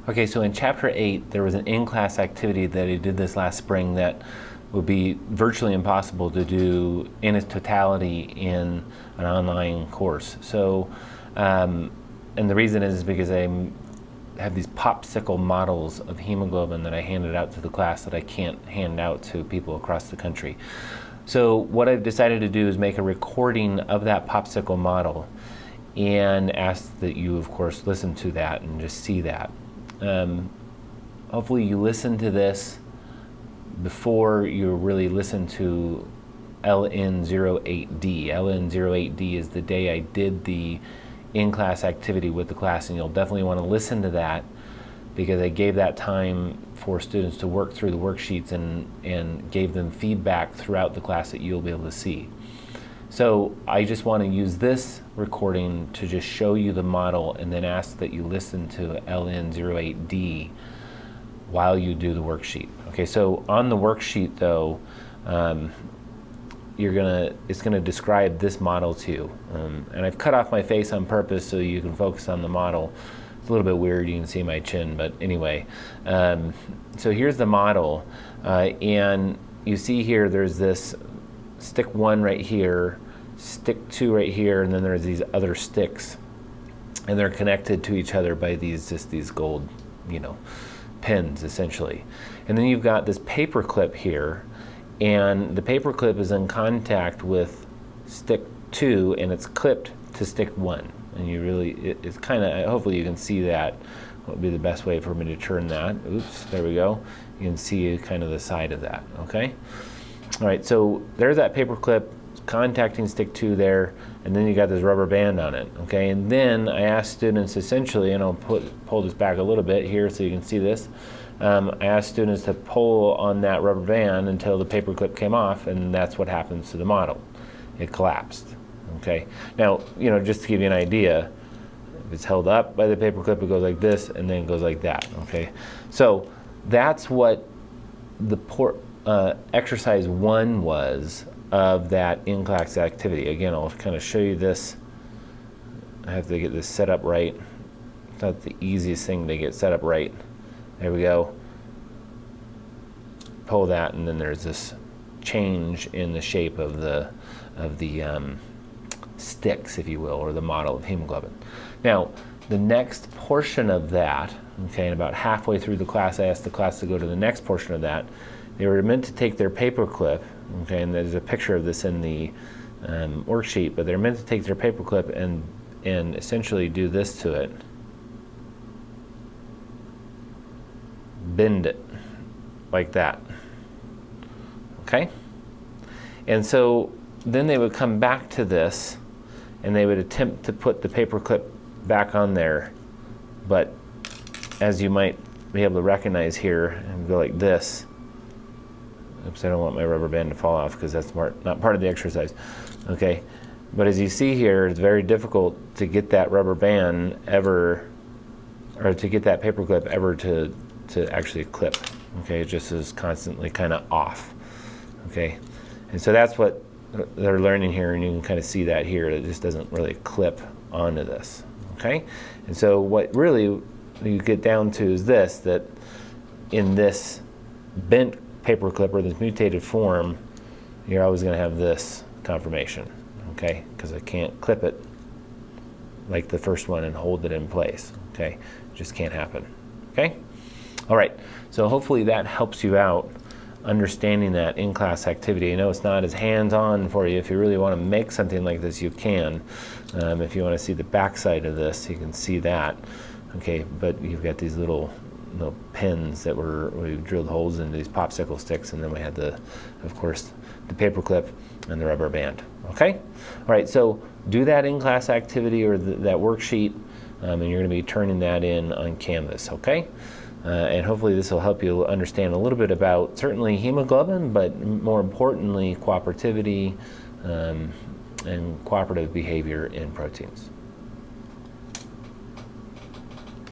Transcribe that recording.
Okay, so in Chapter 8, there was an in-class activity that I did this last spring that would be virtually impossible to do in its totality in an online course. So, and the reason is because I have these popsicle models of hemoglobin that I handed out to the class that I can't hand out to people across the country. So what I've decided to do is make a recording of that popsicle model and ask that you, of course, listen to that and just see that. Hopefully you listen to this before you really listen to LN08D. LN08D is the day I did the in-class activity with the class, and you'll definitely want to listen to that because I gave that time for students to work through the worksheets and gave them feedback throughout the class that you'll be able to see. So I just want to use this recording to just show you the model and then ask that you listen to LN08D while you do the worksheet. Okay, so on the worksheet though, it's gonna describe this model to you. And I've cut off my face on purpose so you can focus on the model. It's a little bit weird, you can see my chin, but anyway. So here's the model, and you see here there's this stick 1 right here, stick 2 right here, and then there's these other sticks, and they're connected to each other by these gold, pins essentially. And then you've got this paper clip here, and the paper clip is in contact with stick 2 and it's clipped to stick 1. And it's kind of, hopefully you can see that. What would be the best way for me to turn that? Oops, there we go. You can see kind of the side of that, okay? All right, so there's that paper clip contacting stick 2 there, and then you got this rubber band on it, okay? And then I asked students essentially, and I'll pull this back a little bit here so you can see this. I asked students to pull on that rubber band until the paper clip came off, and that's what happens to the model. It collapsed, okay? Now, just to give you an idea, if it's held up by the paper clip, it goes like this, and then it goes like that, okay? So that's what the exercise 1 was of that in-class activity. Again, I'll kind of show you this. I have to get this set up right. It's not the easiest thing to get set up right. There we go. Pull that, and then there's this change in the shape of the sticks, if you will, or the model of hemoglobin. Now, the next portion of that, okay, and about halfway through the class, I asked the class to go to the next portion of that. They were meant to take their paper clip, okay, and there's a picture of this in the worksheet, but they're meant to take their paper clip and essentially do this to it. Bend it like that, okay? And so then they would come back to this and they would attempt to put the paper clip back on there, but as you might be able to recognize here, and go like this. Oops, I don't want my rubber band to fall off because that's not part of the exercise. Okay, but as you see here, it's very difficult to get that rubber band ever, or to get that paper clip ever to actually clip. Okay, it just is constantly kind of off. Okay, and so that's what they're learning here, and you can kind of see that here. It just doesn't really clip onto this. Okay, and so what really you get down to is this, that in this bent paper clip or this mutated form, you're always going to have this conformation, okay? Because I can't clip it like the first one and hold it in place, okay? It just can't happen, okay? All right, so hopefully that helps you out understanding that in-class activity. I know it's not as hands-on for you. If you really want to make something like this, you can. If you want to see the backside of this, you can see that, okay? But you've got these little pins that we drilled holes into these popsicle sticks, and then we had of course, the paper clip and the rubber band. Okay, all right. So do that in-class activity or that worksheet, and you're going to be turning that in on Canvas. Okay, and hopefully this will help you understand a little bit about certainly hemoglobin, but more importantly, cooperativity and cooperative behavior in proteins.